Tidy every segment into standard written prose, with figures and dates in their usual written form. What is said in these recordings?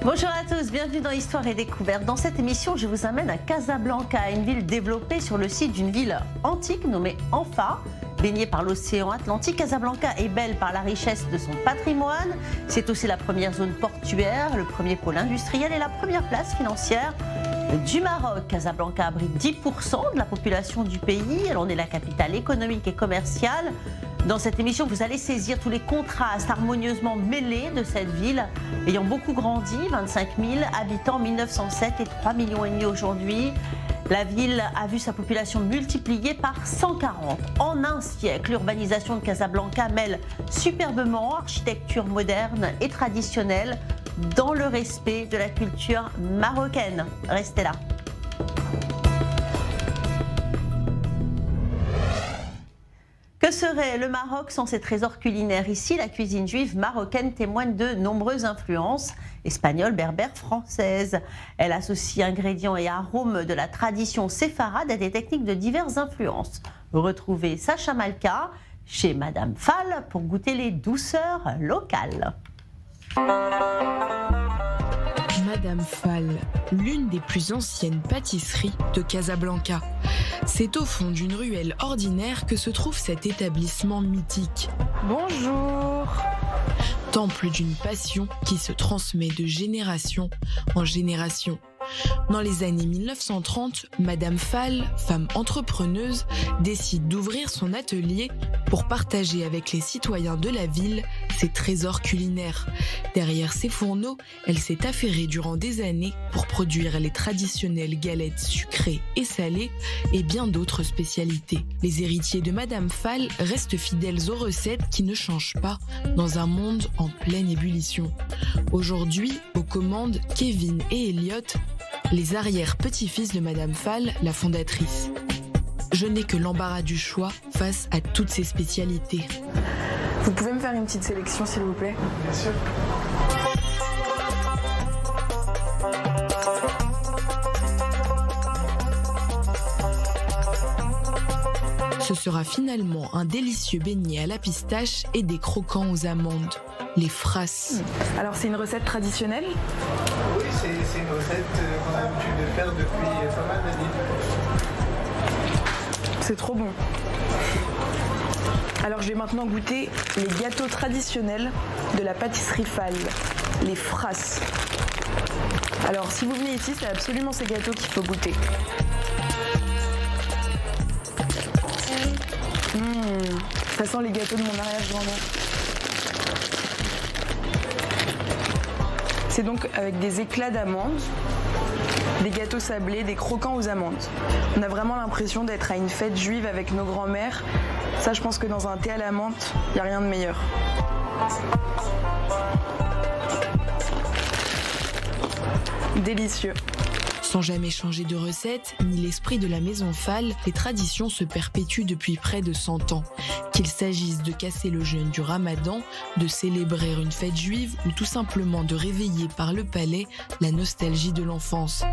Bonjour à tous, bienvenue dans Histoire et Découverte. Dans cette émission, je vous amène à Casablanca, une ville développée sur le site d'une ville antique nommée Anfa. Baignée par l'océan Atlantique, Casablanca est belle par la richesse de son patrimoine. C'est aussi la première zone portuaire, le premier pôle industriel et la première place financière du Maroc. Casablanca abrite 10% de la population du pays. Elle en est la capitale économique et commerciale. Dans cette émission, vous allez saisir tous les contrastes harmonieusement mêlés de cette ville, ayant beaucoup grandi, 25 000 habitants en 1907 et 3,5 millions aujourd'hui. La ville a vu sa population multipliée par 140 en un siècle. L'urbanisation de Casablanca mêle superbement architecture moderne et traditionnelle dans le respect de la culture marocaine. Restez là. Que serait le Maroc sans ses trésors culinaires? Ici, la cuisine juive marocaine témoigne de nombreuses influences espagnoles, berbères, françaises. Elle associe ingrédients et arômes de la tradition séfarade à des techniques de diverses influences. Retrouvez Sacha Malka chez Madame Fall pour goûter les douceurs locales. Madame Fall, l'une des plus anciennes pâtisseries de Casablanca. C'est au fond d'une ruelle ordinaire que se trouve cet établissement mythique. Bonjour. Temple d'une passion qui se transmet de génération en génération. Dans les années 1930, Madame Fall, femme entrepreneuse, décide d'ouvrir son atelier pour partager avec les citoyens de la ville ses trésors culinaires. Derrière ses fourneaux, elle s'est affairée durant des années pour produire les traditionnelles galettes sucrées et salées et bien d'autres spécialités. Les héritiers de Madame Fall restent fidèles aux recettes qui ne changent pas dans un monde en pleine ébullition. Aujourd'hui, aux commandes Kevin et Elliot, les arrière-petits-fils de Madame Fall, la fondatrice. Je n'ai que l'embarras du choix face à toutes ces spécialités. Vous pouvez me faire une petite sélection, s'il vous plaît? Bien sûr. Ce sera finalement un délicieux beignet à la pistache et des croquants aux amandes. Les frasses. Alors, c'est une recette traditionnelle? Oui, c'est une recette qu'on a l'habitude de faire depuis pas mal d'années. C'est trop bon. Alors, je vais maintenant goûter les gâteaux traditionnels de la pâtisserie Fall, les frasses. Alors, si vous venez ici, c'est absolument ces gâteaux qu'il faut goûter. Ça sent les gâteaux de mon arrière-grand-mère. C'est donc avec des éclats d'amandes, des gâteaux sablés, des croquants aux amandes. On a vraiment l'impression d'être à une fête juive avec nos grands-mères. Ça, je pense que dans un thé à la menthe, il n'y a rien de meilleur. Délicieux. Sans jamais changer de recette, ni l'esprit de la maison Fall, les traditions se perpétuent depuis près de 100 ans. Qu'il s'agisse de casser le jeûne du Ramadan, de célébrer une fête juive ou tout simplement de réveiller par le palais la nostalgie de l'enfance.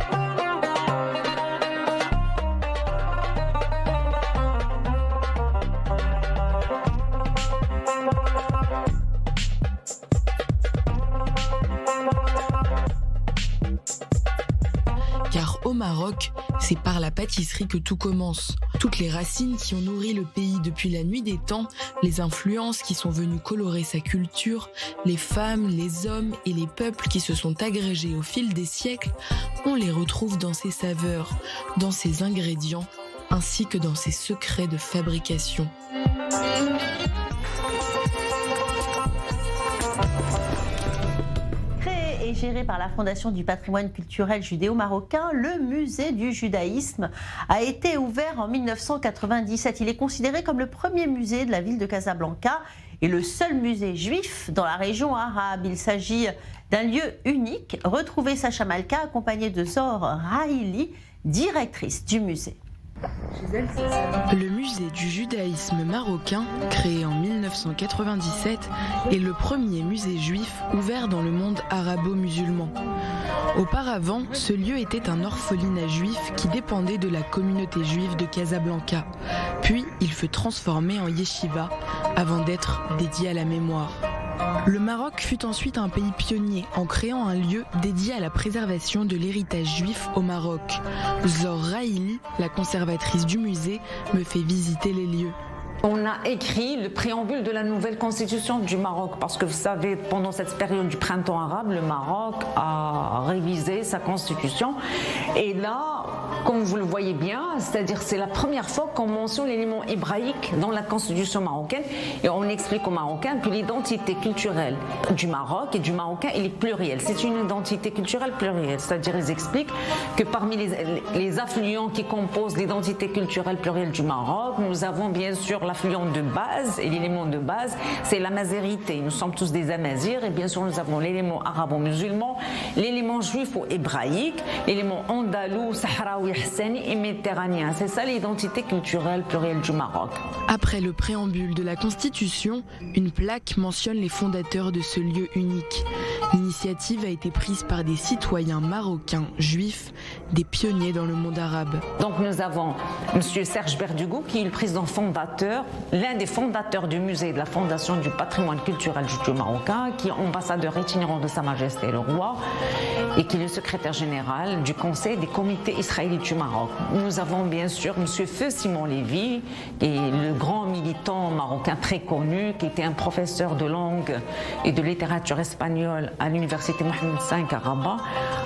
Car au Maroc, c'est par la pâtisserie que tout commence. Toutes les racines qui ont nourri le pays depuis la nuit des temps, les influences qui sont venues colorer sa culture, les femmes, les hommes et les peuples qui se sont agrégés au fil des siècles, on les retrouve dans ses saveurs, dans ses ingrédients, ainsi que dans ses secrets de fabrication. Et géré par la Fondation du patrimoine culturel judéo-marocain, le musée du judaïsme a été ouvert en 1997. Il est considéré comme le premier musée de la ville de Casablanca et le seul musée juif dans la région arabe. Il s'agit d'un lieu unique. Retrouvez Sacha Malka accompagnée de Zor Rahili, directrice du musée. Le musée du judaïsme marocain, créé en 1997, est le premier musée juif ouvert dans le monde arabo-musulman. Auparavant, ce lieu était un orphelinat juif qui dépendait de la communauté juive de Casablanca. Puis, il fut transformé en yeshiva avant d'être dédié à la mémoire. Le Maroc fut ensuite un pays pionnier en créant un lieu dédié à la préservation de l'héritage juif au Maroc. Zor Raili, la conservatrice du musée, me fait visiter les lieux. On a écrit le préambule de la nouvelle constitution du Maroc parce que vous savez, pendant cette période du printemps arabe, le Maroc a révisé sa constitution et là, comme vous le voyez bien, c'est-à-dire c'est la première fois qu'on mentionne l'élément hébraïque dans la constitution marocaine et on explique aux Marocains que l'identité culturelle du Maroc et du Marocain, elle est plurielle. C'est une identité culturelle plurielle, c'est-à-dire ils expliquent que parmi les affluents qui composent l'identité culturelle plurielle du Maroc, nous avons bien sûr l'affluent de base et l'élément de base, c'est la mazérité. Nous sommes tous des Amazirs et bien sûr nous avons l'élément arabo-musulman, l'élément juif ou hébraïque, l'élément andalou, sahraoui, hassani et méditerranéen. C'est ça l'identité culturelle plurielle du Maroc. Après le préambule de la Constitution, une plaque mentionne les fondateurs de ce lieu unique. L'initiative a été prise par des citoyens marocains juifs, des pionniers dans le monde arabe. Donc nous avons M. Serge Berdugou qui est le président fondateur, l'un des fondateurs du musée de la Fondation du patrimoine culturel du marocain, qui est ambassadeur itinérant de Sa Majesté le Roi et qui est le secrétaire général du Conseil des comités israéliens du Maroc. Nous avons bien sûr M. Feu Simon Lévy, qui est le grand militant marocain très connu, qui était un professeur de langue et de littérature espagnole à l'université Mohamed V à Rabat.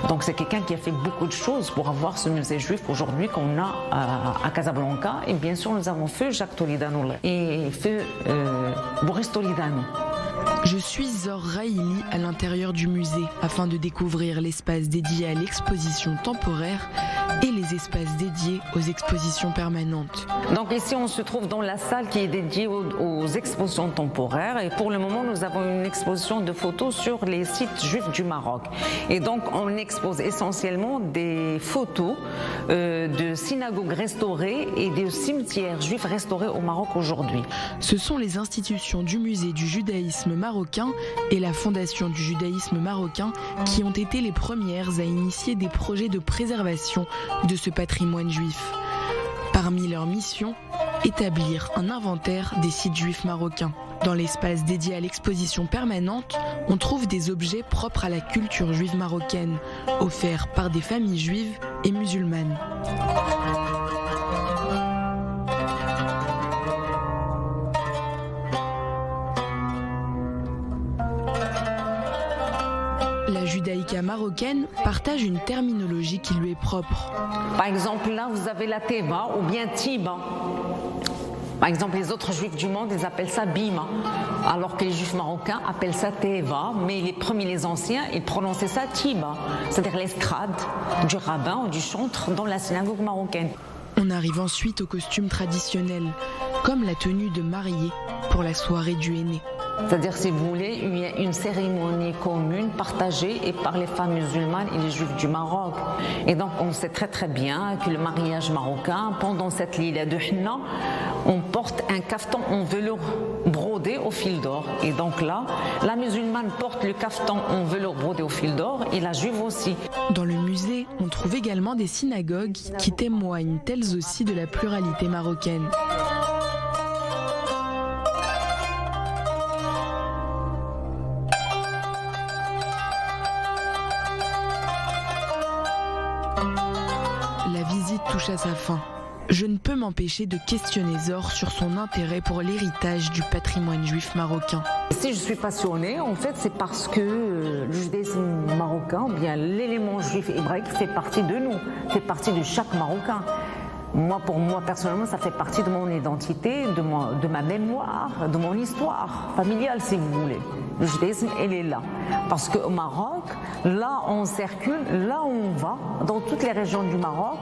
Donc c'est quelqu'un qui a fait beaucoup de choses pour avoir ce musée juif aujourd'hui qu'on a à Casablanca. Et bien sûr nous avons Feu Jacques Toledano et Feu Boris Toledano. Je suis Zor Raili à l'intérieur du musée afin de découvrir l'espace dédié à l'exposition temporaire et les espaces dédiés aux expositions permanentes. Donc ici on se trouve dans la salle qui est dédiée aux expositions temporaires et pour le moment nous avons une exposition de photos sur les sites juifs du Maroc. Et donc on expose essentiellement des photos de synagogues restaurées et de cimetières juifs restaurés au Maroc aujourd'hui. Ce sont les institutions du musée du judaïsme marocain et la Fondation du judaïsme marocain qui ont été les premières à initier des projets de préservation de ce patrimoine juif. Parmi leurs missions, établir un inventaire des sites juifs marocains. Dans l'espace dédié à l'exposition permanente, on trouve des objets propres à la culture juive marocaine, offerts par des familles juives et musulmanes. La judaïka marocaine partage une terminologie qui lui est propre. Par exemple, là, vous avez la Teva ou bien Tiba. Par exemple, les autres juifs du monde, ils appellent ça Bima, alors que les juifs marocains appellent ça Teva, mais les premiers, les anciens, ils prononçaient ça Tiba, c'est-à-dire l'estrade du rabbin ou du chantre dans la synagogue marocaine. On arrive ensuite aux costumes traditionnels, comme la tenue de mariée pour la soirée du henné. C'est-à-dire, si vous voulez, il y a une cérémonie commune partagée et par les femmes musulmanes et les juifs du Maroc. Et donc, on sait très très bien que le mariage marocain, pendant cette lila de Henna, on porte un caftan en velours brodé au fil d'or. Et donc là, la musulmane porte le caftan en velours brodé au fil d'or et la juive aussi. Dans le musée, on trouve également des synagogues qui témoignent elles aussi de la pluralité marocaine. La visite touche à sa fin. Je ne peux m'empêcher de questionner Zor sur son intérêt pour l'héritage du patrimoine juif marocain. Si je suis passionnée, en fait, c'est parce que le judaïsme marocain, bien l'élément juif hébraïque fait partie de nous, fait partie de chaque Marocain. Moi, pour moi, personnellement, ça fait partie de mon identité, de ma mémoire, de mon histoire familiale, si vous voulez. Le judaïsme, elle est là. Parce qu'au Maroc, là, on circule, là, on va, dans toutes les régions du Maroc.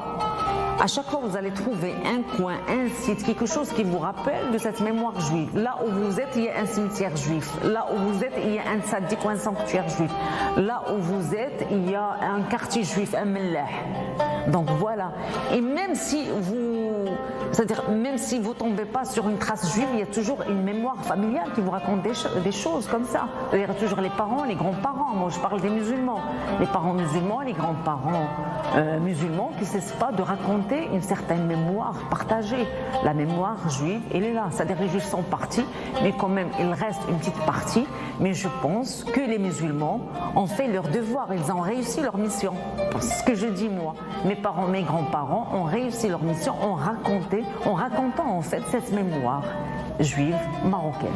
À chaque fois, vous allez trouver un coin, un site, quelque chose qui vous rappelle de cette mémoire juive. Là où vous êtes, il y a un cimetière juif. Là où vous êtes, il y a un tzaddik ou un sanctuaire juif. Là où vous êtes, il y a un quartier juif, un mellah. Donc voilà. Et même si vous C'est-à-dire, même si vous ne tombez pas sur une trace juive, il y a toujours une mémoire familiale qui vous raconte des choses comme ça. Il y a toujours les parents, les grands-parents. Moi, je parle des musulmans. Les parents musulmans, les grands-parents musulmans qui ne cessent pas de raconter une certaine mémoire partagée. La mémoire juive, elle est là. C'est-à-dire, les juifs sont partis, mais quand même, il reste une petite partie. Mais je pense que les musulmans ont fait leur devoir. Ils ont réussi leur mission. C'est ce que je dis, moi. Mes parents, mes grands-parents ont réussi leur mission en racontant en fait cette mémoire juive marocaine.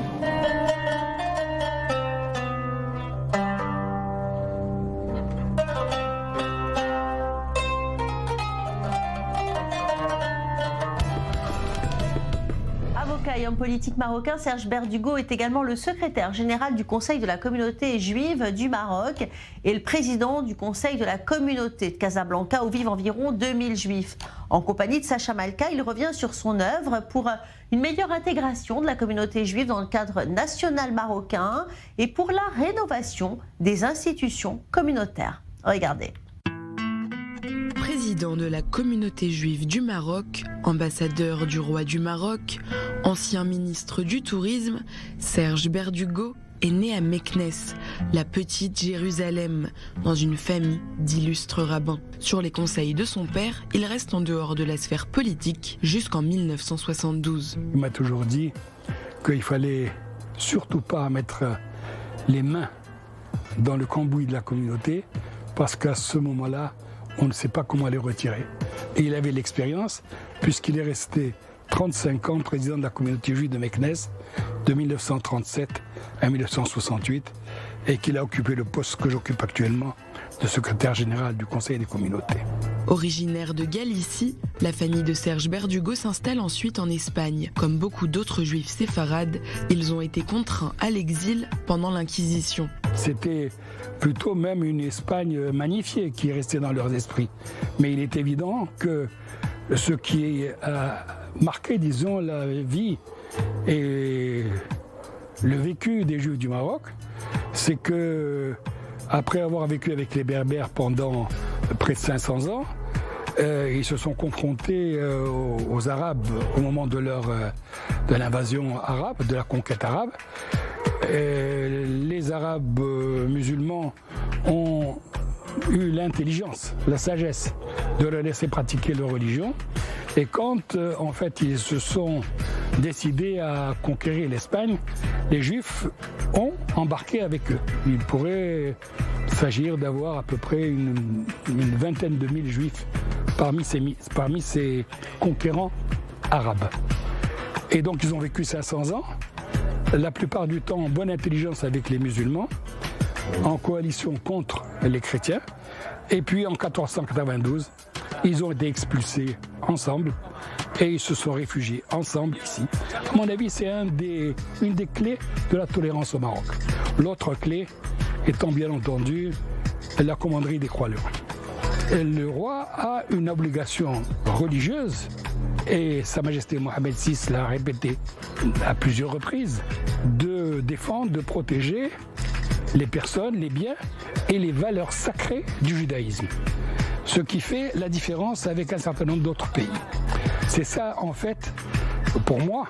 Avocat et homme politique marocain, Serge Berdugo est également le secrétaire général du Conseil de la communauté juive du Maroc et le président du Conseil de la communauté de Casablanca où vivent environ 2000 juifs. En compagnie de Sacha Malka, il revient sur son œuvre pour une meilleure intégration de la communauté juive dans le cadre national marocain et pour la rénovation des institutions communautaires. Regardez. Président de la communauté juive du Maroc, ambassadeur du roi du Maroc, ancien ministre du Tourisme, Serge Berdugo est né à Meknès, la petite Jérusalem, dans une famille d'illustres rabbins. Sur les conseils de son père, il reste en dehors de la sphère politique jusqu'en 1972. Il m'a toujours dit qu'il fallait surtout pas mettre les mains dans le cambouis de la communauté parce qu'à ce moment-là, on ne sait pas comment les retirer. Et il avait l'expérience puisqu'il est resté 35 ans président de la communauté juive de Meknès de 1937 à 1968 et qu'il a occupé le poste que j'occupe actuellement de secrétaire général du Conseil des communautés. Originaire de Galicie, la famille de Serge Berdugo s'installe ensuite en Espagne. Comme beaucoup d'autres juifs séfarades, ils ont été contraints à l'exil pendant l'Inquisition. C'était plutôt même une Espagne magnifiée qui est restée dans leurs esprits. Mais il est évident que ce qui a marqué, disons, la vie et le vécu des Juifs du Maroc, c'est que après avoir vécu avec les Berbères pendant près de 500 ans, ils se sont confrontés aux Arabes au moment de l'invasion arabe, de la conquête arabe. Les Arabes musulmans ont eu l'intelligence, la sagesse de leur laisser pratiquer leur religion. Et quand en fait ils se sont décidés à conquérir l'Espagne, les Juifs ont embarqué avec eux. Il pourrait s'agir d'avoir à peu près une vingtaine de mille Juifs parmi ces conquérants arabes. Et donc ils ont vécu 500 ans, la plupart du temps en bonne intelligence avec les musulmans, en coalition contre les chrétiens. Et puis en 1492, ils ont été expulsés ensemble et ils se sont réfugiés ensemble ici. À mon avis, c'est une des clés de la tolérance au Maroc. L'autre clé étant bien entendu la commanderie des Croix-Lurons. Le roi a une obligation religieuse et Sa Majesté Mohamed VI l'a répété à plusieurs reprises, de défendre, de protéger les personnes, les biens et les valeurs sacrées du judaïsme. Ce qui fait la différence avec un certain nombre d'autres pays. C'est ça, en fait, pour moi,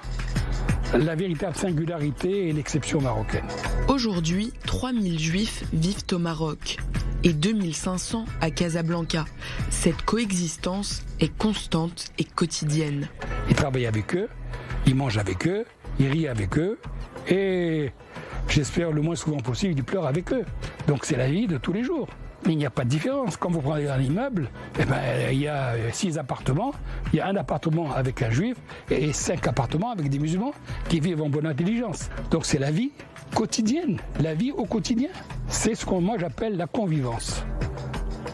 la véritable singularité et l'exception marocaine. Aujourd'hui, 3000 juifs vivent au Maroc et 2500 à Casablanca. Cette coexistence est constante et quotidienne. Ils travaillent avec eux, ils mangent avec eux, ils rient avec eux et j'espère le moins souvent possible, ils pleurent avec eux. Donc c'est la vie de tous les jours. Il n'y a pas de différence. Quand vous prenez un immeuble, il y a 6 appartements, il y a un appartement avec un juif et 5 appartements avec des musulmans qui vivent en bonne intelligence. Donc c'est la vie quotidienne, la vie au quotidien. C'est ce que moi j'appelle la convivence.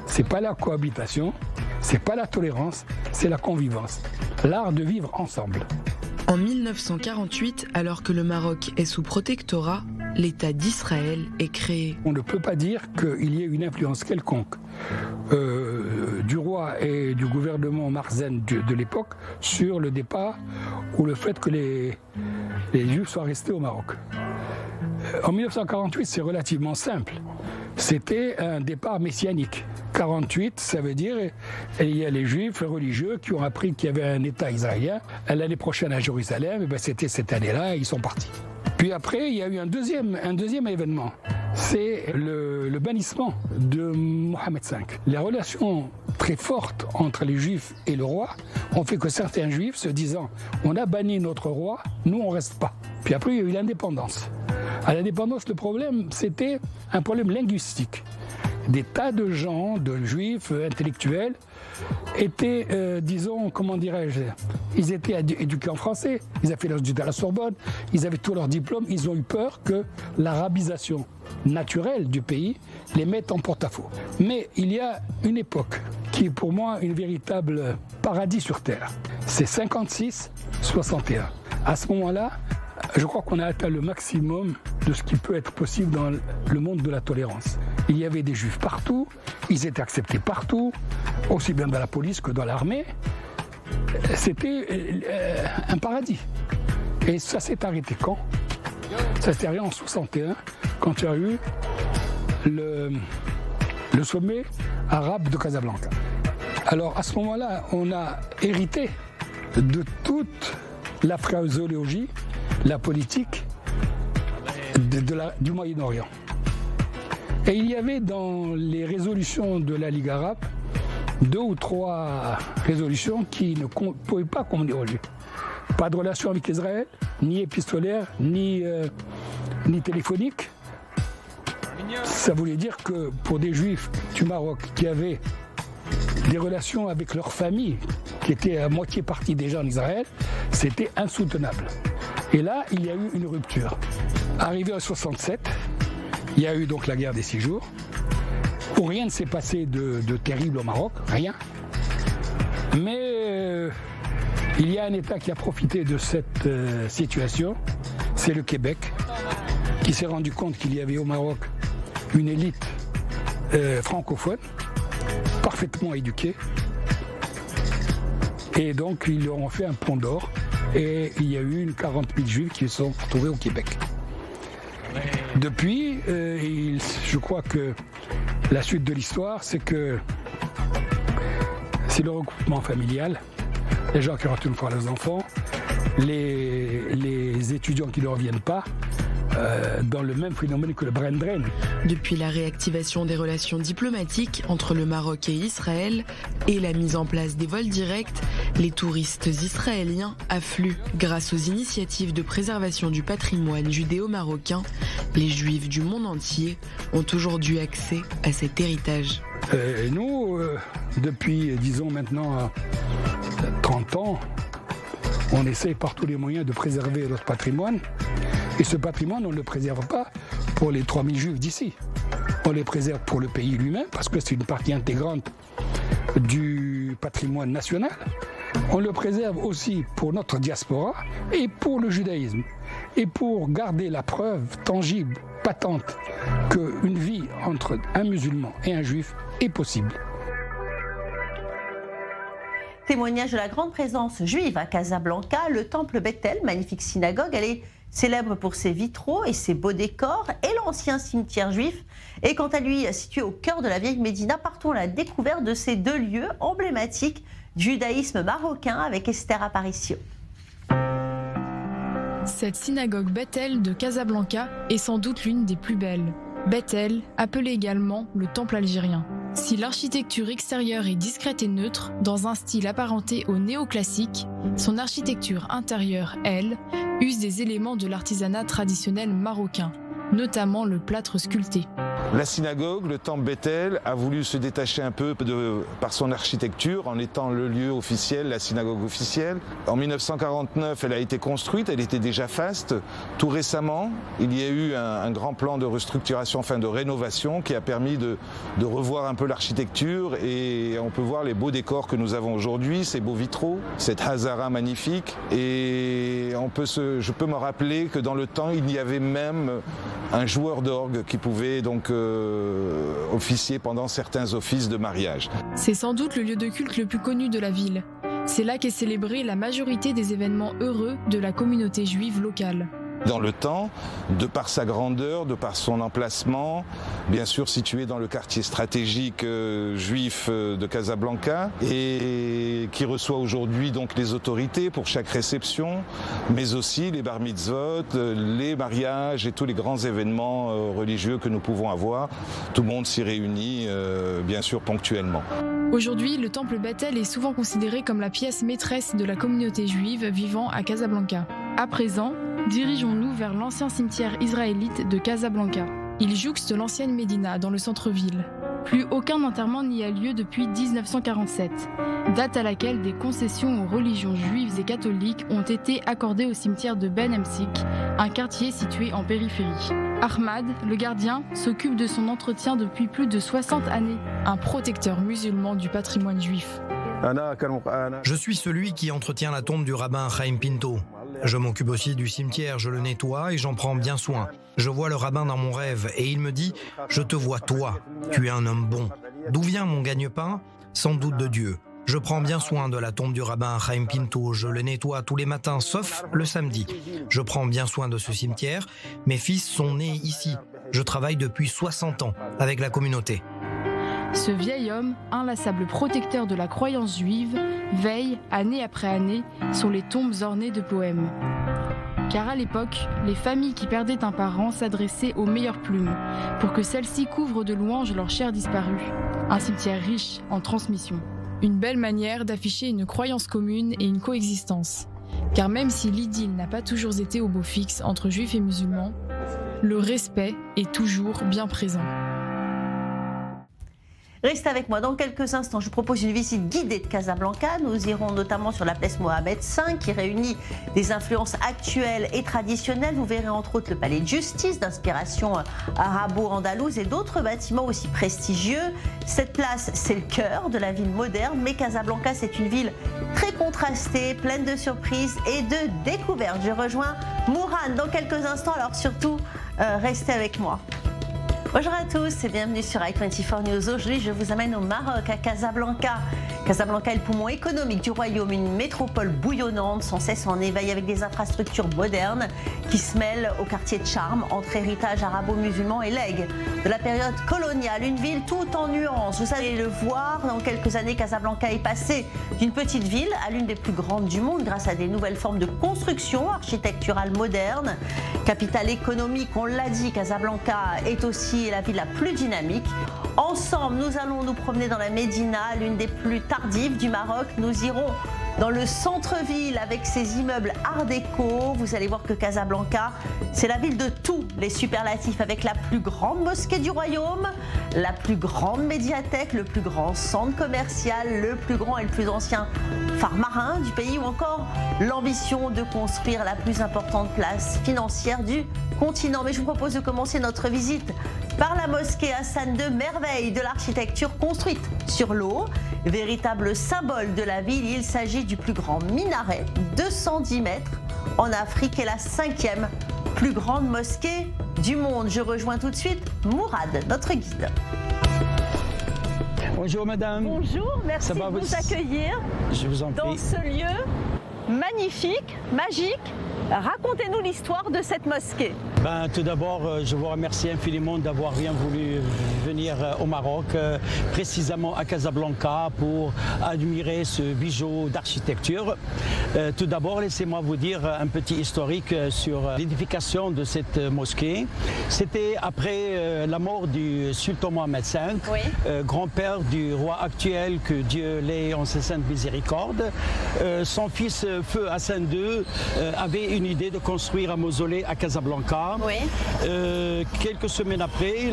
C'est pas la cohabitation, c'est pas la tolérance, c'est la convivence. L'art de vivre ensemble. En 1948, alors que le Maroc est sous protectorat, l'État d'Israël est créé. On ne peut pas dire qu'il y ait une influence quelconque du roi et du gouvernement Marzen de l'époque sur le départ ou le fait que les Juifs soient restés au Maroc. En 1948, c'est relativement simple. C'était un départ messianique. 48, ça veut dire il y a les juifs religieux qui ont appris qu'il y avait un État israélien l'année prochaine à Jérusalem. Et ben c'était cette année-là, ils sont partis. Puis après, il y a eu un deuxième événement. C'est le bannissement de Mohammed V. Les relations très fortes entre les juifs et le roi ont fait que certains juifs se disant on a banni notre roi, nous on reste pas. Puis après, il y a eu l'indépendance. À l'indépendance, le problème, c'était un problème linguistique. Des tas de gens, de juifs intellectuels, étaient, disons, comment dirais-je, ils étaient éduqués en français, ils avaient fait leurs études à la Sorbonne, ils avaient tous leurs diplômes, ils ont eu peur que l'arabisation naturelle du pays les mette en porte-à-faux. Mais il y a une époque qui est pour moi une véritable paradis sur Terre. C'est 56-61. À ce moment-là, je crois qu'on a atteint le maximum de ce qui peut être possible dans le monde de la tolérance. Il y avait des juifs partout, ils étaient acceptés partout, aussi bien dans la police que dans l'armée. C'était un paradis. Et ça s'est arrêté quand ? Ça s'est arrêté en 61, quand il y a eu le sommet arabe de Casablanca. Alors à ce moment-là, on a hérité de toute la phraséologie, la politique du Moyen-Orient. Et il y avait dans les résolutions de la Ligue arabe 2 ou 3 résolutions qui ne pouvaient pas convenir aux Juifs. Pas de relation avec Israël, ni épistolaire, ni téléphonique. Ça voulait dire que pour des Juifs du Maroc qui avaient des relations avec leur famille, qui étaient à moitié partis déjà en Israël, c'était insoutenable. Et là, il y a eu une rupture. Arrivé en 67, il y a eu donc la guerre des 6 jours, où rien ne s'est passé de terrible au Maroc, rien. Mais il y a un État qui a profité de cette situation, c'est le Québec, qui s'est rendu compte qu'il y avait au Maroc une élite francophone, parfaitement éduquée. Et donc, ils leur ont fait un pont d'or. Et il y a eu 40 000 juifs qui se sont retrouvés au Québec. Depuis, je crois que la suite de l'histoire, c'est le regroupement familial, les gens qui retournent voir leurs enfants, les étudiants qui ne reviennent pas, dans le même phénomène que le brain drain. Depuis la réactivation des relations diplomatiques entre le Maroc et Israël et la mise en place des vols directs, les touristes israéliens affluent. Grâce aux initiatives de préservation du patrimoine judéo-marocain, les juifs du monde entier ont aujourd'hui accès à cet héritage. Nous, depuis, disons maintenant, 30 ans, on essaie par tous les moyens de préserver notre patrimoine. Et ce patrimoine, on ne le préserve pas pour les 3000 juifs d'ici. On les préserve pour le pays lui-même, parce que c'est une partie intégrante du patrimoine national. On le préserve aussi pour notre diaspora et pour le judaïsme. Et pour garder la preuve tangible, patente, qu'une vie entre un musulman et un juif est possible. Témoignage de la grande présence juive à Casablanca, le temple Bethel, magnifique synagogue, elle est célèbre pour ses vitraux et ses beaux décors, et l'ancien cimetière juif est quant à lui situé au cœur de la vieille Médina. Partons à la découverte de ces 2 lieux emblématiques du judaïsme marocain avec Esther Aparicio. Cette synagogue Bethel de Casablanca est sans doute l'une des plus belles. Bethel, appelé également le temple algérien. Si l'architecture extérieure est discrète et neutre, dans un style apparenté au néoclassique, son architecture intérieure, elle, use des éléments de l'artisanat traditionnel marocain, notamment le plâtre sculpté. La synagogue, le temple Bethel, a voulu se détacher un peu par son architecture en étant le lieu officiel, la synagogue officielle. En 1949, elle a été construite, elle était déjà faste. Tout récemment, il y a eu un grand plan de restructuration, enfin de rénovation, qui a permis de revoir un peu l'architecture, et on peut voir les beaux décors que nous avons aujourd'hui, ces beaux vitraux, cette Hazara magnifique. Et je peux me rappeler que dans le temps, il y avait même un joueur d'orgue qui pouvait donc officier pendant certains offices de mariage. C'est sans doute le lieu de culte le plus connu de la ville. C'est là qu'est célébrée la majorité des événements heureux de la communauté juive locale. dans le temps, de par sa grandeur, de par son emplacement, bien sûr situé dans le quartier stratégique juif de Casablanca et qui reçoit aujourd'hui donc les autorités pour chaque réception, mais aussi les bar mitzvot, les mariages et tous les grands événements religieux que nous pouvons avoir. Tout le monde s'y réunit, bien sûr, ponctuellement. Aujourd'hui, le temple Bethel est souvent considéré comme la pièce maîtresse de la communauté juive vivant à Casablanca. À présent, dirigeons-nous vers l'ancien cimetière israélite de Casablanca. Il jouxte l'ancienne Médina dans le centre-ville. Plus aucun enterrement n'y a lieu depuis 1947, date à laquelle des concessions aux religions juives et catholiques ont été accordées au cimetière de Ben Emsik, un quartier situé en périphérie. Ahmad, le gardien, s'occupe de son entretien depuis plus de 60 années, un protecteur musulman du patrimoine juif. Je suis celui qui entretient la tombe du rabbin Chaim Pinto. Je m'occupe aussi du cimetière, je le nettoie et j'en prends bien soin. Je vois le rabbin dans mon rêve et il me dit « Je te vois toi, tu es un homme bon. D'où vient mon gagne-pain ? Sans doute de Dieu. Je prends bien soin de la tombe du rabbin Chaim Pinto, je le nettoie tous les matins sauf le samedi. Je prends bien soin de ce cimetière, mes fils sont nés ici. Je travaille depuis 60 ans avec la communauté. » Ce vieil homme, inlassable protecteur de la croyance juive, veille, année après année, sur les tombes ornées de poèmes. Car à l'époque, les familles qui perdaient un parent s'adressaient aux meilleures plumes pour que celles-ci couvrent de louanges leurs chers disparus. Un cimetière riche en transmission. Une belle manière d'afficher une croyance commune et une coexistence. Car même si l'idylle n'a pas toujours été au beau fixe entre juifs et musulmans, le respect est toujours bien présent. Restez avec moi dans quelques instants. Je vous propose une visite guidée de Casablanca. Nous irons notamment sur la place Mohamed V qui réunit des influences actuelles et traditionnelles. Vous verrez entre autres le palais de justice d'inspiration arabo-andalouse et d'autres bâtiments aussi prestigieux. Cette place, c'est le cœur de la ville moderne, mais Casablanca, c'est une ville très contrastée, pleine de surprises et de découvertes. Je rejoins Mourane dans quelques instants, alors surtout, restez avec moi. Bonjour à tous et bienvenue sur i24 News. Aujourd'hui, je vous amène au Maroc, à Casablanca. Casablanca est le poumon économique du royaume, une métropole bouillonnante, sans cesse en éveil avec des infrastructures modernes qui se mêlent au quartier de charme entre héritage arabo-musulman et legs de la période coloniale. Une ville tout en nuances. Vous allez le voir, dans quelques années, Casablanca est passée d'une petite ville à l'une des plus grandes du monde grâce à des nouvelles formes de construction architecturale moderne. Capitale économique, on l'a dit, Casablanca est aussi la ville la plus dynamique. Ensemble, nous allons nous promener dans la Médina, l'une des plus tardives du Maroc. Nous irons dans le centre-ville avec ses immeubles art déco. Vous allez voir que Casablanca, c'est la ville de tous les superlatifs, avec la plus grande mosquée du royaume, la plus grande médiathèque, le plus grand centre commercial, le plus grand et le plus ancien phare marin du pays, ou encore l'ambition de construire la plus importante place financière du continent. Mais je vous propose de commencer notre visite par la mosquée Hassan II, merveille de l'architecture construite sur l'eau. Véritable symbole de la ville, il s'agit du plus grand minaret, 210 mètres, en Afrique, et la 5e plus grande mosquée du monde. Je rejoins tout de suite Mourad, notre guide. Bonjour madame. Bonjour, merci de nous accueillir Je vous en prie. dans ce lieu magnifique, magique. Racontez-nous l'histoire de cette mosquée. Tout d'abord, je vous remercie infiniment d'avoir bien voulu venir au Maroc, précisément à Casablanca, pour admirer ce bijou d'architecture. Tout d'abord, laissez-moi vous dire un petit historique sur l'édification de cette mosquée. C'était après la mort du sultan Mohamed V, oui, grand-père du roi actuel, que Dieu l'ait en sa sainte miséricorde. Son fils, feu Hassan II, avait une idée de construire un mausolée à Casablanca. Oui. Quelques semaines après,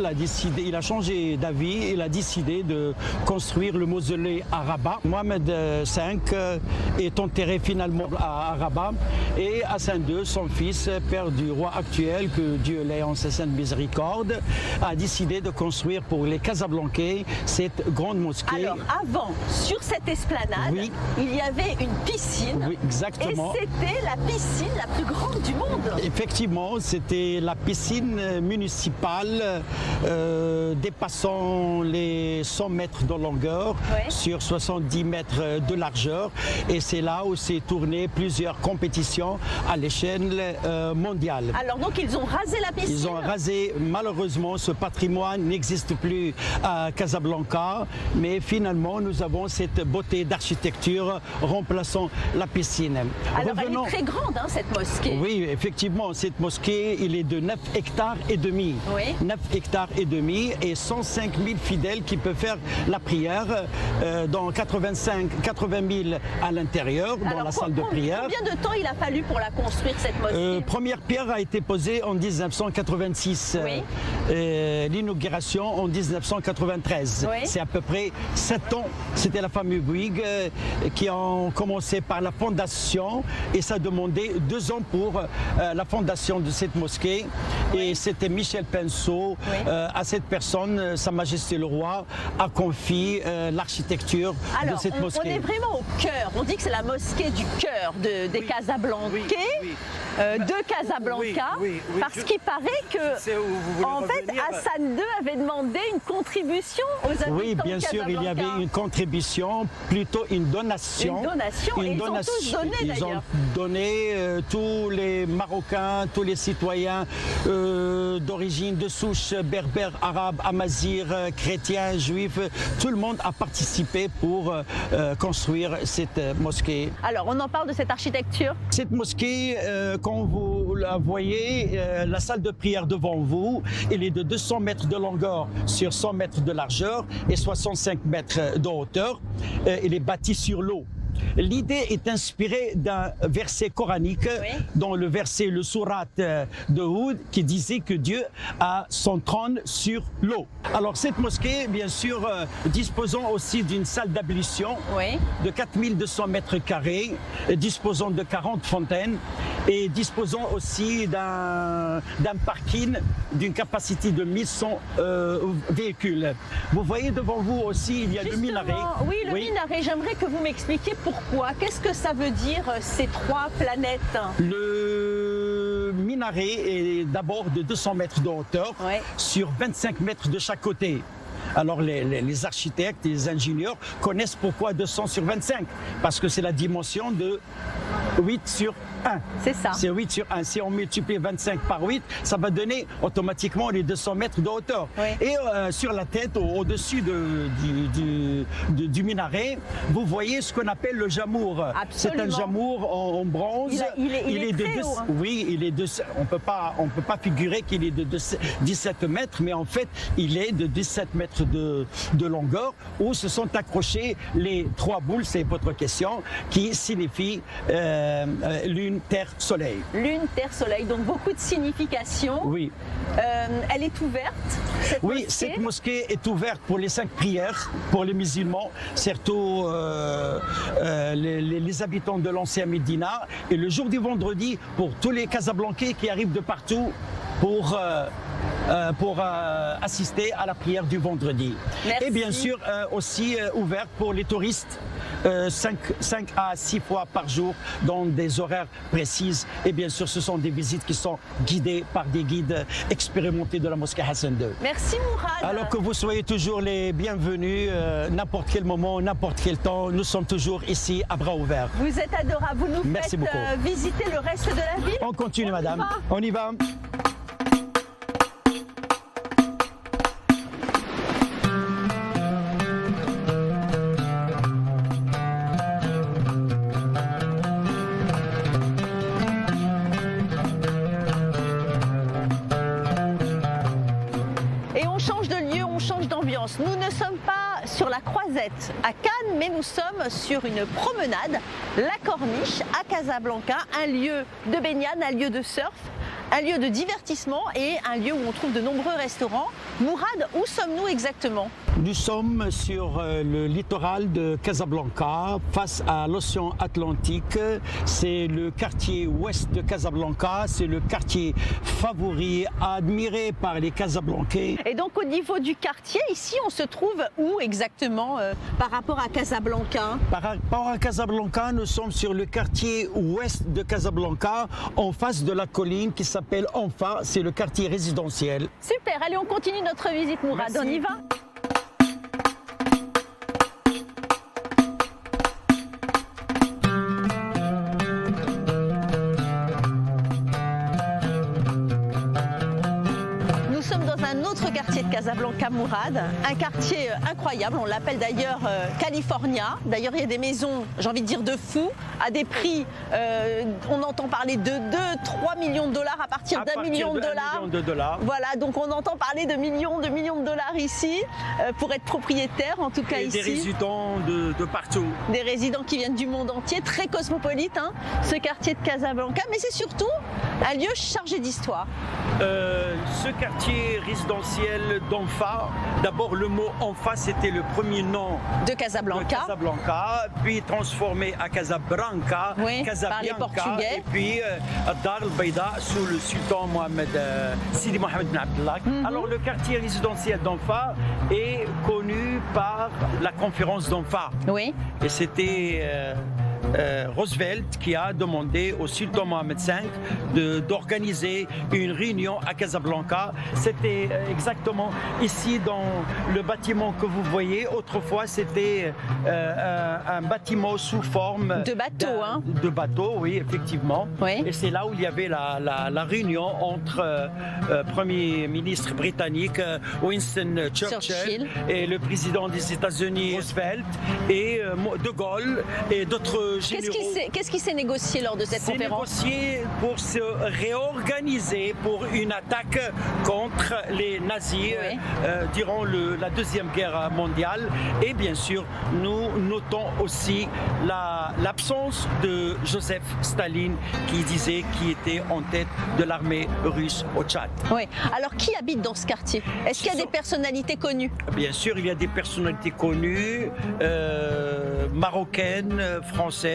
il a changé d'avis, il a décidé de construire le mausolée à Rabat. Mohamed V est enterré finalement à Rabat, et Hassan II, son fils, père du roi actuel, que Dieu l'ait en sa sainte miséricorde, a décidé de construire pour les Casablancais cette grande mosquée. Alors avant, sur cette esplanade, oui, il y avait une piscine. Oui, exactement. Et c'était la piscine la plus grande du monde. Effectivement, c'était la piscine municipale dépassant les 100 mètres de longueur sur 70 mètres de largeur. Et c'est là où s'est tourné plusieurs compétitions à l'échelle mondiale. Alors donc ils ont rasé la piscine. Ils ont rasé, malheureusement, ce patrimoine n'existe plus à Casablanca, mais finalement nous avons cette beauté d'architecture remplaçant la piscine. Alors elle est très grande cette mosquée. Oui, effectivement, cette mosquée, il est de 9 hectares et demi. 9 hectares et demi et 105 000 fidèles qui peuvent faire la prière dans 80 000 à l'intérieur, dans la salle de prière. Combien de temps il a fallu pour la construire cette mosquée? Première pierre a été posée en 1986. L'inauguration en 1993. C'est à peu près 7 ans. C'était la famille Bouygues qui ont commencé par la fondation et ça demandait 2 ans pour la fondation de cette mosquée. Et c'était Michel Pinceau. À cette personne, Sa Majesté le Roi a confié l'architecture de cette mosquée. On est vraiment au cœur. On dit que c'est la mosquée du cœur des Casablancais. De Casablanca, parce qu'il paraît que, en fait, Hassan II avait demandé une contribution aux habitants de Casablanca. Oui, bien sûr, il y avait une contribution, plutôt une donation. Une donation, et ils ont tous donné d'ailleurs. Ils ont donné, tous les Marocains, tous les citoyens d'origine, de souche berbère, arabe, amazigh, chrétiens, juifs, tout le monde a participé pour construire cette mosquée. Alors, on en parle de cette architecture? Cette mosquée, quand vous la voyez, la salle de prière devant vous, elle est de 200 mètres de longueur sur 100 mètres de largeur et 65 mètres de hauteur. Elle est bâtie sur l'eau. L'idée est inspirée d'un verset coranique, dont le verset, le surat de Hud, qui disait que Dieu a son trône sur l'eau. Alors cette mosquée, bien sûr, disposant aussi d'une salle d'ablution de 4200 mètres carrés, disposant de 40 fontaines et disposant aussi d'un parking d'une capacité de 1100 véhicules. Vous voyez devant vous aussi, il y a le minaret. Oui, le minaret. J'aimerais que vous m'expliquiez pourquoi. Qu'est-ce que ça veut dire, ces 3 planètes? Le minaret est d'abord de 200 mètres de hauteur sur 25 mètres de chaque côté. Alors les architectes et les ingénieurs connaissent pourquoi 200 sur 25, parce que c'est la dimension de 8 sur 1. C'est ça. C'est 8 sur 1. Si on multiplie 25 par 8, ça va donner automatiquement les 200 mètres de hauteur. Et sur la tête, au-dessus du minaret, vous voyez ce qu'on appelle le jamour. C'est un jamour en bronze. Il est de très haut, Oui, il est de, on peut pas figurer qu'il est de 17 mètres, mais en fait, il est de 17 mètres de longueur, où se sont accrochées les 3 boules, c'est votre question, qui signifient lune, terre, soleil. Lune, terre, soleil, donc beaucoup de significations. Oui. Elle est ouverte, cette mosquée. Cette mosquée est ouverte pour les 5 prières, pour les musulmans, surtout les habitants de l'ancien Médina, et le jour du vendredi pour tous les Casablancais qui arrivent de partout pour assister à la prière du vendredi. Merci. Et bien sûr aussi ouverte pour les touristes 5 à 6 fois par jour dans des horaires précises. Et bien sûr, ce sont des visites qui sont guidées par des guides expérimentés de la mosquée Hassan II. Merci Mourad. Alors que vous soyez toujours les bienvenus, n'importe quel moment, n'importe quel temps, nous sommes toujours ici à bras ouverts. Vous êtes adorable, vous nous Merci faites beaucoup. Visiter le reste de la ville. On continue, madame. On y va. Nous ne sommes pas sur la Croisette à Cannes, mais nous sommes sur une promenade, la Corniche à Casablanca, un lieu de baignade, un lieu de surf, un lieu de divertissement et un lieu où on trouve de nombreux restaurants. Mourad, où sommes-nous exactement ? Nous sommes sur le littoral de Casablanca, face à l'océan Atlantique. C'est le quartier ouest de Casablanca, c'est le quartier favori, admiré par les Casablancais. Et donc au niveau du quartier, ici on se trouve où exactement par rapport à Casablanca? Par rapport à Casablanca, nous sommes sur le quartier ouest de Casablanca, en face de la colline qui s'appelle Anfa, c'est le quartier résidentiel. Super, allez on continue notre visite Mourad, Merci. On y va? Quartier de Casablanca, Mourad, un quartier incroyable, on l'appelle d'ailleurs California. D'ailleurs il y a des maisons, j'ai envie de dire de fous, à des prix, on entend parler de 2-3 millions de dollars à partir d'un million de dollars. Voilà, donc on entend parler de millions de dollars ici, pour être propriétaire en tout cas ici. Des résidents de partout. Des résidents qui viennent du monde entier, très cosmopolite, hein, ce quartier de Casablanca, mais c'est surtout un lieu chargé d'histoire. Ce quartier résidentiel d'Anfa, d'abord le mot Anfa c'était le premier nom de Casablanca, puis transformé à Casablanca, oui, Casablanca, par les Portugais, et puis Dar al-Bayda sous le sultan Sidi Mohamed bin Abdallah. Alors le quartier résidentiel d'Anfa est connu par la conférence d'Anfa. Oui. Et c'était Roosevelt qui a demandé au sultan Mohamed V d'organiser une réunion à Casablanca. C'était exactement ici dans le bâtiment que vous voyez. Autrefois, c'était un bâtiment sous forme de bateau. De bateau, oui, effectivement. Oui. Et c'est là où il y avait la réunion entre Premier ministre britannique Winston Churchill et le président des États-Unis Roosevelt et De Gaulle et d'autres. Qu'est-ce qui s'est négocié lors de cette conférence? C'est négocié pour se réorganiser pour une attaque contre les nazis, oui, durant la Deuxième Guerre mondiale. Et bien sûr, nous notons aussi l'absence de Joseph Staline qui était en tête de l'armée russe au Tchad. Oui. Alors qui habite dans ce quartier? Est-ce qu'il y a des personnalités connues? Bien sûr, il y a des personnalités connues, marocaines, françaises,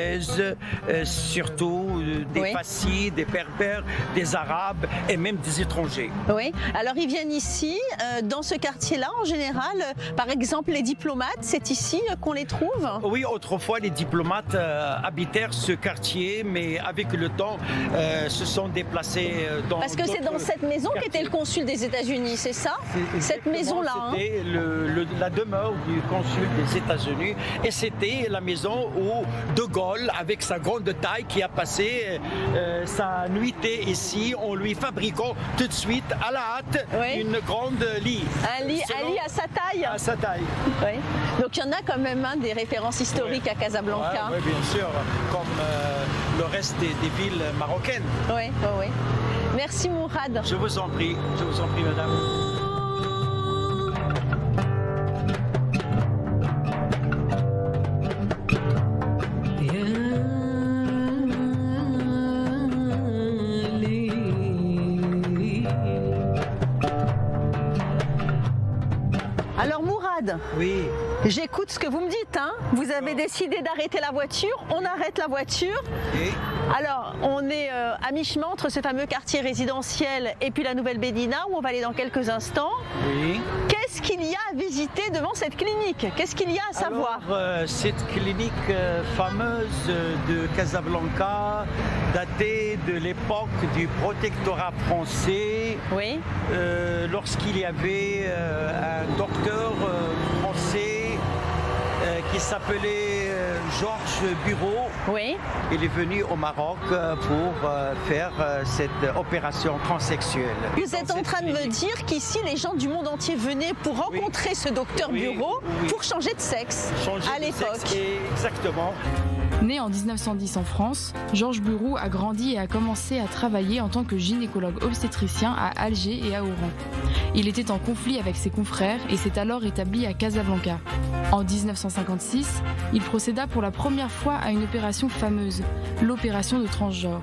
surtout des Fassis, des Berbères, des Arabes et même des étrangers. Oui, alors ils viennent ici, dans ce quartier-là en général, par exemple les diplomates, c'est ici qu'on les trouve? Oui, autrefois les diplomates habitèrent ce quartier, mais avec le temps se sont déplacés dans Parce que c'est dans cette maison qu'était le consul des États-Unis, c'est ça? Cette maison-là. C'était la demeure du consul des États-Unis et c'était la maison où De Gaulle, avec sa grande taille, qui a passé sa nuitée ici en lui fabriquant tout de suite à la hâte une grande lit. Un lit à sa taille. À sa taille. Oui. Donc il y en a quand même des références historiques à Casablanca. Oui, bien sûr, comme le reste des villes marocaines. Oui, oui, oui. Merci Mourad. Je vous en prie, madame. Alors Mourad, oui. J'écoute ce que vous me dites. Hein. Vous avez décidé d'arrêter la voiture, on arrête la voiture. Oui. Alors, on est à mi-chemin entre ce fameux quartier résidentiel et puis la Nouvelle Médina, où on va aller dans quelques instants. Oui. Qu'est-ce qu'il y a à visiter devant cette clinique? Qu'est-ce qu'il y a à savoir? Alors, cette clinique fameuse de Casablanca, datée de l'époque du protectorat français, oui. Lorsqu'il y avait un docteur français qui s'appelait Georges Bureau. Oui. Il est venu au Maroc pour faire cette opération transsexuelle. Vous êtes en train de me dire qu'ici, les gens du monde entier venaient pour rencontrer ce docteur Bureau pour changer de sexe à l'époque. Exactement. Né en 1910 en France, Georges Bureau a grandi et a commencé à travailler en tant que gynécologue obstétricien à Alger et à Oran. Il était en conflit avec ses confrères et s'est alors établi à Casablanca. En 1956, il procéda pour la première fois à une opération fameuse, l'opération de transgenre.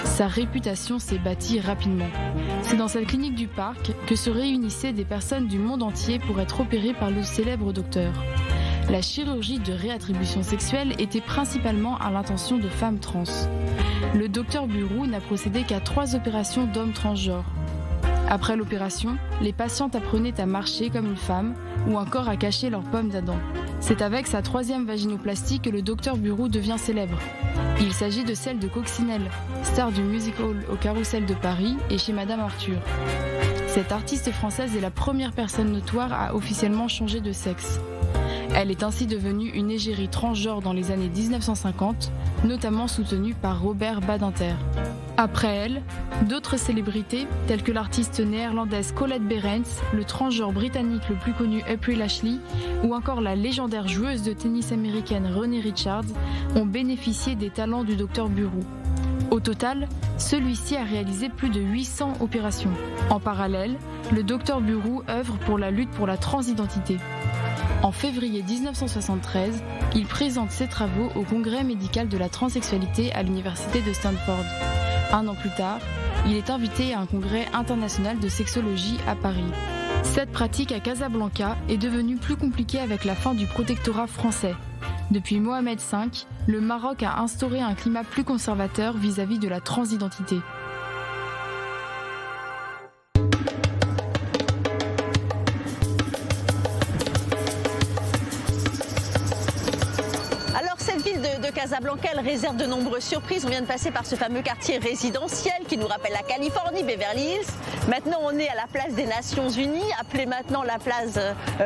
Sa réputation s'est bâtie rapidement. C'est dans cette clinique du parc que se réunissaient des personnes du monde entier pour être opérées par le célèbre docteur. La chirurgie de réattribution sexuelle était principalement à l'intention de femmes trans. Le docteur Burou n'a procédé qu'à 3 opérations d'hommes transgenres. Après l'opération, les patientes apprenaient à marcher comme une femme ou encore à cacher leurs pommes d'Adam. C'est avec sa 3e vaginoplastie que le docteur Burou devient célèbre. Il s'agit de celle de Coccinelle, star du music hall au Carrousel de Paris et chez Madame Arthur. Cette artiste française est la première personne notoire à officiellement changer de sexe. Elle est ainsi devenue une égérie transgenre dans les années 1950, notamment soutenue par Robert Badinter. Après elle, d'autres célébrités, telles que l'artiste néerlandaise Colette Berends, le transgenre britannique le plus connu April Ashley, ou encore la légendaire joueuse de tennis américaine Renée Richards, ont bénéficié des talents du docteur Burou. Au total, celui-ci a réalisé plus de 800 opérations. En parallèle, le docteur Burou œuvre pour la lutte pour la transidentité. En février 1973, il présente ses travaux au Congrès médical de la transsexualité à l'université de Stanford. 1 an plus tard, il est invité à un congrès international de sexologie à Paris. Cette pratique à Casablanca est devenue plus compliquée avec la fin du protectorat français. Depuis Mohamed V, le Maroc a instauré un climat plus conservateur vis-à-vis de la transidentité. Casablanca, elle réserve de nombreuses surprises. On vient de passer par ce fameux quartier résidentiel qui nous rappelle la Californie, Beverly Hills. Maintenant, on est à la place des Nations Unies, appelée maintenant la place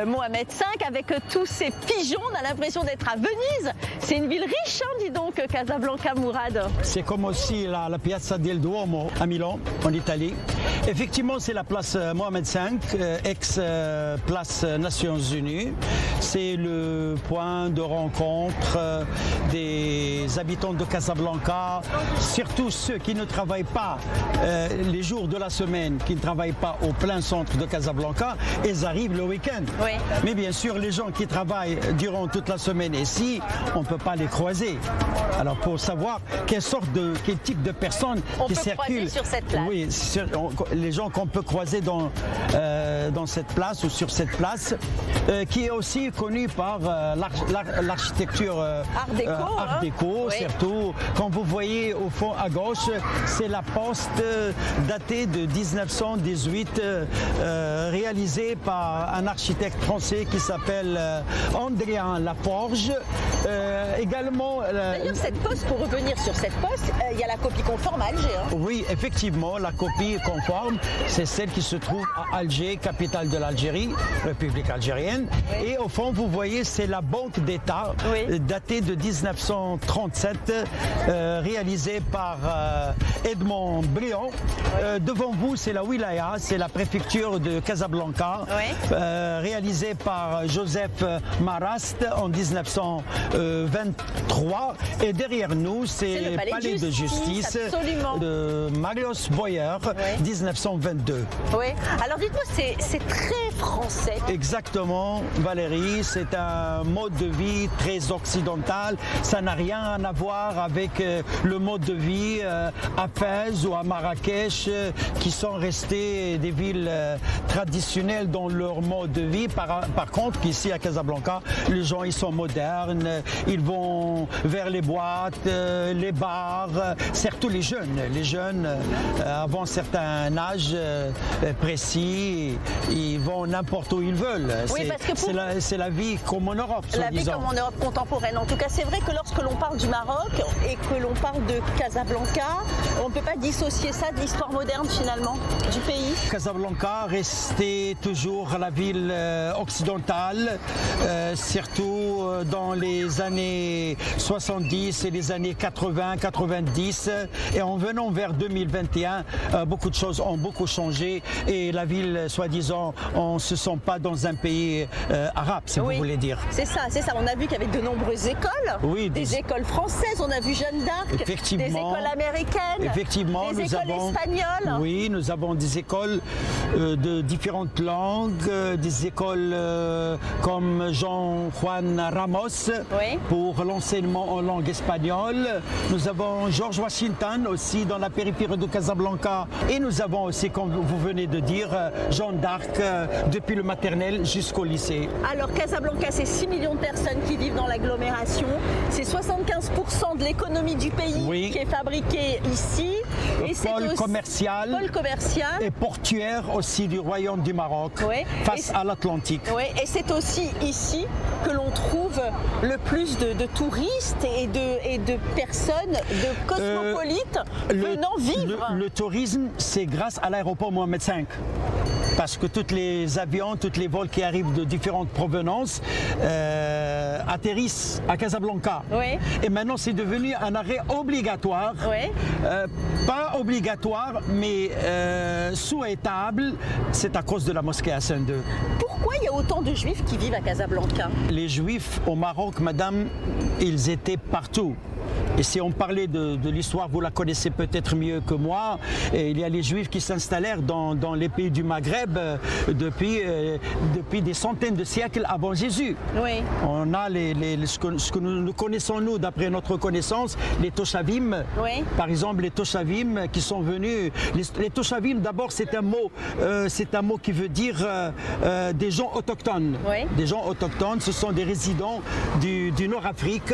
Mohamed V, avec tous ces pigeons. On a l'impression d'être à Venise. C'est une ville riche, hein, dis donc, Casablanca, Mourad. C'est comme aussi la Piazza del Duomo à Milan, en Italie. Effectivement, c'est la place Mohamed V, ex-place Nations Unies. C'est le point de rencontre des habitants de Casablanca, surtout ceux qui ne travaillent pas les jours de la semaine, qui ne travaillent pas au plein centre de Casablanca, ils arrivent le week-end. Oui. Mais bien sûr, les gens qui travaillent durant toute la semaine ici, on ne peut pas les croiser. Alors pour savoir quel type de personnes qui circulent sur cette place. Oui, les gens qu'on peut croiser dans cette place ou sur cette place, qui est aussi connue par l'architecture Art déco, oui. Surtout quand vous voyez au fond à gauche, c'est la poste datée de 1918, réalisée par un architecte français qui s'appelle Andréan Laforge. Également. D'ailleurs, cette poste, pour revenir sur cette poste, il y a la copie conforme à Alger. Hein. Oui, effectivement, la copie conforme, c'est celle qui se trouve à Alger, capitale de l'Algérie, République algérienne. Oui. Et au fond, vous voyez, c'est la Banque d'État, oui. Datée de 1937, réalisée par Edmond Briand. Devant vous, c'est la Wilaya, c'est la préfecture de Casablanca, oui. Réalisée par Joseph Marast en 1923. Et derrière nous, c'est le palais de justice de Marius Boyer, oui. 1922. Oui. Alors dites-moi, c'est très français. Exactement, Valérie, c'est un mode de vie très occidental. Ça n'a rien à voir avec le mode de vie à Fès ou à Marrakech, qui sont restés des villes traditionnelles dans leur mode de vie. Par contre, ici à Casablanca, les gens ils sont modernes, ils vont vers les boîtes, les bars, surtout les jeunes. Les jeunes, avant un certain âge précis, ils vont n'importe où ils veulent. Oui, c'est la vie comme en Europe, la vie comme en Europe contemporaine. En tout cas, c'est vrai que lorsque l'on parle du Maroc et que l'on parle de Casablanca, on ne peut pas dissocier ça de l'histoire moderne finalement du pays. Casablanca restait toujours la ville occidentale, surtout dans les années 70 et les années 80, 90. Et en venant vers 2021, beaucoup de choses ont beaucoup changé et la ville, soi-disant, on ne se sent pas dans un pays arabe, si oui, vous voulez dire. C'est ça, c'est ça. On a vu qu'il y avait de nombreuses écoles. Oui. Oui, des écoles françaises, on a vu Jeanne d'Arc, Effectivement. des écoles américaines, Effectivement, des écoles espagnoles. Oui, nous avons des écoles de différentes langues, des écoles comme Jean-Juan Ramos pour l'enseignement en langue espagnole. Nous avons George Washington aussi dans la périphérie de Casablanca. Et nous avons aussi, comme vous venez de dire, Jeanne d'Arc depuis le maternel jusqu'au lycée. Alors Casablanca, c'est 6 millions de personnes qui vivent dans l'agglomération. C'est 75% de l'économie du pays qui est fabriquée ici. Et pôle commercial et portuaire aussi du Royaume du Maroc face à l'Atlantique. Et c'est aussi ici que l'on trouve le plus de touristes et de personnes, de cosmopolites venant vivre. Le tourisme, c'est grâce à l'aéroport Mohamed V. Parce que tous les avions, tous les vols qui arrivent de différentes provenances atterrissent à Casablanca. Et maintenant, c'est devenu un arrêt obligatoire. Pas obligatoire, mais souhaitable. C'est à cause de la mosquée Hassan II. Pourquoi il y a autant de juifs qui vivent à Casablanca? Les juifs au Maroc, madame, ils étaient partout. Et si on parlait de l'histoire, vous la connaissez peut-être mieux que moi, et il y a les Juifs qui s'installèrent dans les pays du Maghreb depuis des centaines de siècles avant Jésus. On a ce que nous connaissons, nous, d'après notre connaissance, les Toshavim. Par exemple, les Toshavim qui sont venus. Les Toshavim, d'abord, c'est un mot qui veut dire des gens autochtones. Des gens autochtones, ce sont des résidents du Nord-Afrique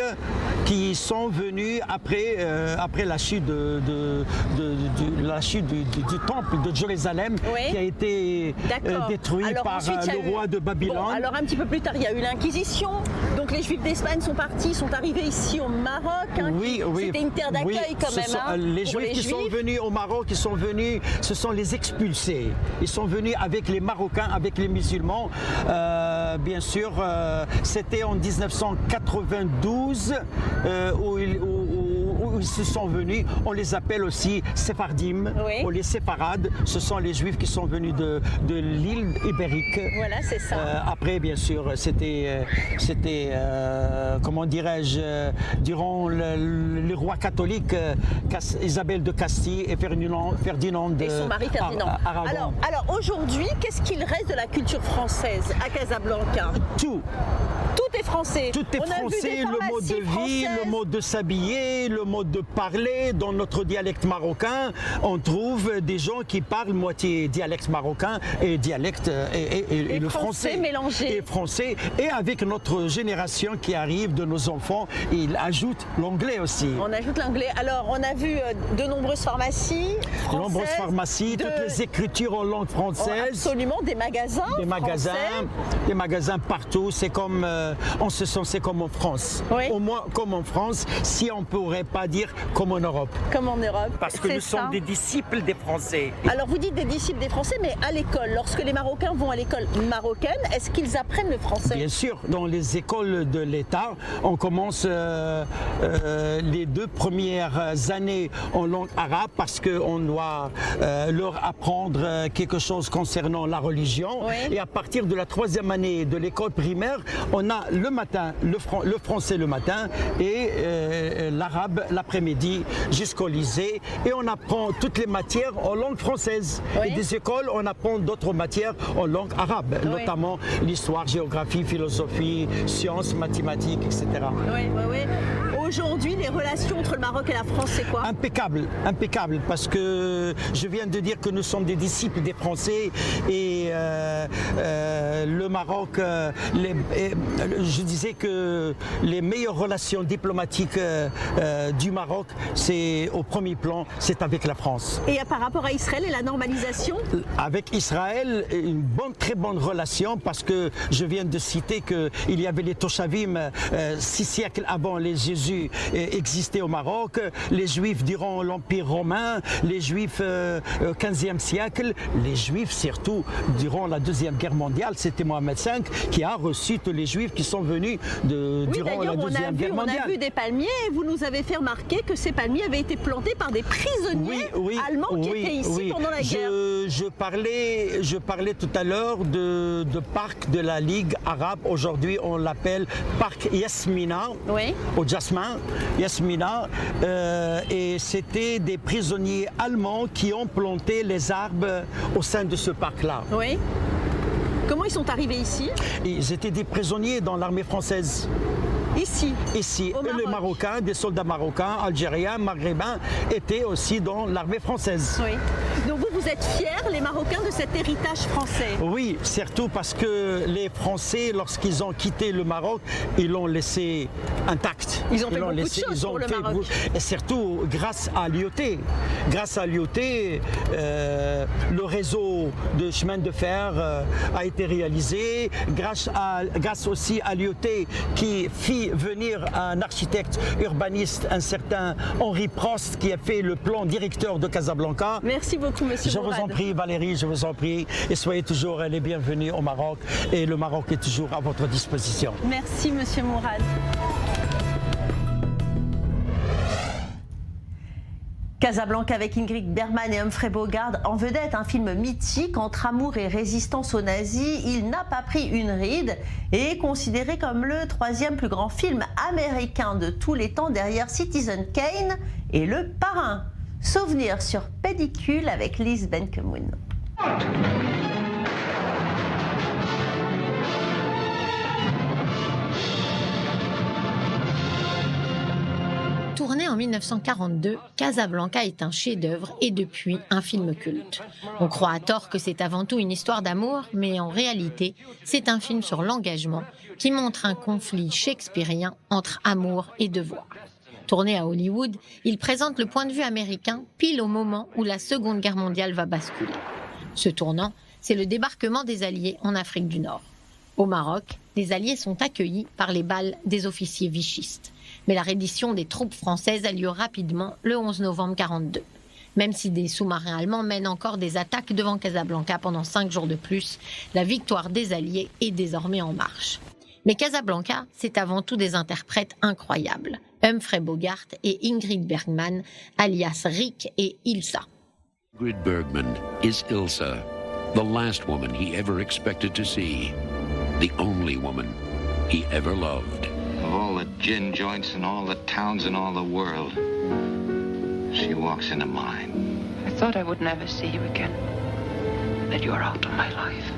qui sont venus après la chute du temple de Jérusalem qui a été détruit par le roi de Babylone. Bon, alors un petit peu plus tard, il y a eu l'Inquisition. Donc les Juifs d'Espagne sont partis, sont arrivés ici au Maroc. C'était une terre d'accueil quand même. Les Juifs qui sont venus au Maroc, ce sont les expulsés. Ils sont venus avec les Marocains, avec les musulmans. Bien sûr, c'était en 1992 où ils se sont venus. On les appelle aussi Sephardim ou les Séfarades. Ce sont les Juifs qui sont venus de l'île ibérique. Voilà, c'est ça. Après, bien sûr, c'était comment dirais-je, durant les rois catholiques, Isabelle de Castille et Ferdinand de et son mari Ferdinand. Aragon. Alors aujourd'hui, qu'est-ce qu'il reste de la culture française à Casablanca? Tout est français. Tout est français, le mode de vie, le mode de s'habiller, le mode de parler. Dans notre dialecte marocain, on trouve des gens qui parlent moitié dialecte marocain et dialecte et le français mélangé. Et français. Et avec notre génération qui arrive, de nos enfants, ils ajoutent l'anglais aussi. On ajoute l'anglais. Alors, on a vu de nombreuses pharmacies françaises. De nombreuses pharmacies, toutes les écritures en langue française. Absolument, des magasins. Des magasins partout. C'est comme en ce sens, c'est comme en France. Au moins comme en France, si on ne pourrait pas dire comme en Europe. Comme en Europe. Parce que nous sommes des disciples des Français. Alors vous dites des disciples des Français, mais à l'école, lorsque les Marocains vont à l'école marocaine, est-ce qu'ils apprennent le français? Bien sûr, dans les écoles de l'État, on commence les 2 premières années en langue arabe parce qu'on doit leur apprendre quelque chose concernant la religion. Et à partir de la 3e année de l'école primaire, on a le matin, le français le matin et l'arabe l'après-midi jusqu'au lycée. Et on apprend toutes les matières en langue française. Et des écoles, on apprend d'autres matières en langue arabe, notamment l'histoire, géographie, philosophie, sciences, mathématiques, etc. Aujourd'hui, les relations entre le Maroc et la France, c'est quoi? Impeccable, parce que je viens de dire que nous sommes des disciples des Français et le Maroc, je disais que les meilleures relations diplomatiques du Maroc, c'est au premier plan, c'est avec la France. Et par rapport à Israël et la normalisation? Avec Israël, une très bonne relation parce que je viens de citer qu'il y avait les Toshavim 6 siècles avant les Jésus existaient au Maroc, les Juifs durant l'Empire romain, les Juifs au XVe siècle, les Juifs surtout durant la Deuxième Guerre mondiale, c'était Mohamed V qui a reçu tous les Juifs militaires qui sont venus durant la Deuxième Guerre mondiale. On a vu des palmiers et vous nous avez fait remarquer que ces palmiers avaient été plantés par des prisonniers allemands qui étaient ici pendant la guerre. Je parlais tout à l'heure de parc de la Ligue arabe. Aujourd'hui, on l'appelle parc Yasmina, au Jasmin, Yasmina. Et c'était des prisonniers allemands qui ont planté les arbres au sein de ce parc-là. Oui. Comment ils sont arrivés ici? Ils étaient des prisonniers dans l'armée française. Ici, les Marocains, des soldats marocains, algériens, maghrébins étaient aussi dans l'armée française. Oui. Donc vous êtes fiers, les Marocains, de cet héritage français? Oui, surtout parce que les Français, lorsqu'ils ont quitté le Maroc, ils l'ont laissé intact. Ils ont fait beaucoup de choses pour le Maroc. Et surtout grâce à l'IOT. Grâce à l'IOT, le réseau de chemin de fer a été réalisé. Grâce aussi à l'IOT qui fit venir un architecte urbaniste, un certain Henri Prost, qui a fait le plan directeur de Casablanca. Merci beaucoup, monsieur Mourad. Je vous en prie, Valérie, je vous en prie. Et soyez toujours les bienvenus au Maroc. Et le Maroc est toujours à votre disposition. Merci, monsieur Mourad. Casablanca avec Ingrid Bergman et Humphrey Bogart en vedette, un film mythique entre amour et résistance aux nazis. Il n'a pas pris une ride et est considéré comme le 3e plus grand film américain de tous les temps derrière Citizen Kane et Le Parrain. Souvenir sur pellicule avec Lise Benkemoun. Tourné en 1942, Casablanca est un chef-d'œuvre et depuis un film culte. On croit à tort que c'est avant tout une histoire d'amour, mais en réalité, c'est un film sur l'engagement qui montre un conflit shakespearien entre amour et devoir. Tourné à Hollywood, il présente le point de vue américain pile au moment où la Seconde Guerre mondiale va basculer. Ce tournant, c'est le débarquement des Alliés en Afrique du Nord. Au Maroc, les Alliés sont accueillis par les balles des officiers vichistes. Mais la reddition des troupes françaises a lieu rapidement le 11 novembre 1942. Même si des sous-marins allemands mènent encore des attaques devant Casablanca pendant 5 jours de plus, la victoire des Alliés est désormais en marche. Mais Casablanca, c'est avant tout des interprètes incroyables. Humphrey Bogart et Ingrid Bergman, alias Rick et Ilsa. Ingrid Bergman is Ilsa, the last woman he ever expected to see, the only woman he ever loved. Of all the gin joints in all the towns in all the world, she walks into mine. I thought I would never see you again, that you are out of my life.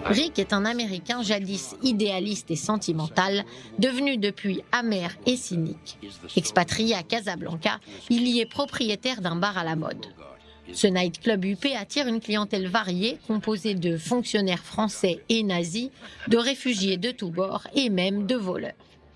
Rick est un Américain jadis idéaliste et sentimental, devenu depuis amer et cynique. Expatrié à Casablanca, il y est propriétaire d'un bar à la mode. Ce nightclub huppé attire une clientèle variée, composée de fonctionnaires français et nazis, de réfugiés de tous bords et même de voleurs.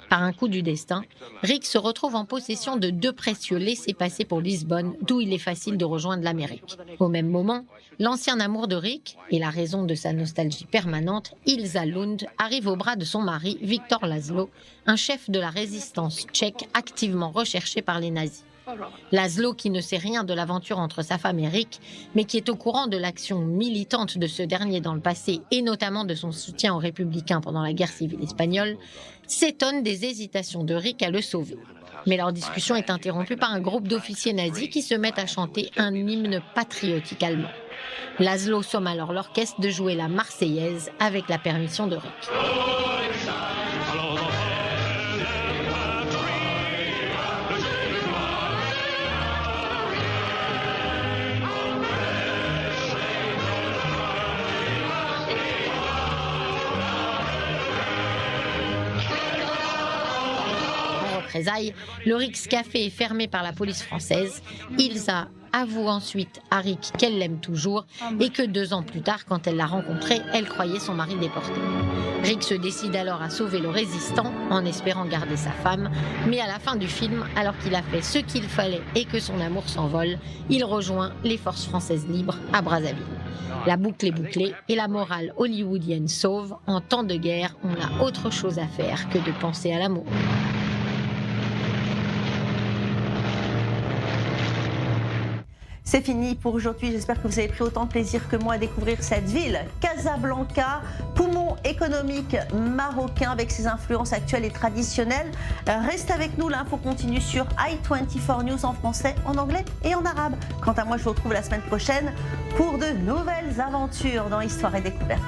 Par un coup du destin, Rick se retrouve en possession de 2 précieux laissez-passer pour Lisbonne, d'où il est facile de rejoindre l'Amérique. Au même moment, l'ancien amour de Rick, et la raison de sa nostalgie permanente, Ilsa Lund, arrive au bras de son mari, Viktor Laszlo, un chef de la résistance tchèque activement recherché par les nazis. Laszlo, qui ne sait rien de l'aventure entre sa femme et Rick, mais qui est au courant de l'action militante de ce dernier dans le passé et notamment de son soutien aux républicains pendant la guerre civile espagnole, s'étonne des hésitations de Rick à le sauver. Mais leur discussion est interrompue par un groupe d'officiers nazis qui se mettent à chanter un hymne patriotique allemand. Laszlo somme alors l'orchestre de jouer la Marseillaise avec la permission de Rick. Le Rick's Café est fermé par la police française. Ilsa avoue ensuite à Rick qu'elle l'aime toujours et que 2 ans plus tard, quand elle l'a rencontré, elle croyait son mari déporté. Rick se décide alors à sauver le résistant en espérant garder sa femme, mais à la fin du film, alors qu'il a fait ce qu'il fallait et que son amour s'envole, il rejoint les forces françaises libres à Brazzaville. La boucle est bouclée et la morale hollywoodienne sauve. En temps de guerre, on a autre chose à faire que de penser à l'amour. C'est fini pour aujourd'hui. J'espère que vous avez pris autant de plaisir que moi à découvrir cette ville. Casablanca, poumon giron économique marocain avec ses influences actuelles et traditionnelles. Reste avec nous, l'info continue sur i24 News en français, en anglais et en arabe. Quant à moi, je vous retrouve la semaine prochaine pour de nouvelles aventures dans Histoire et Découverte.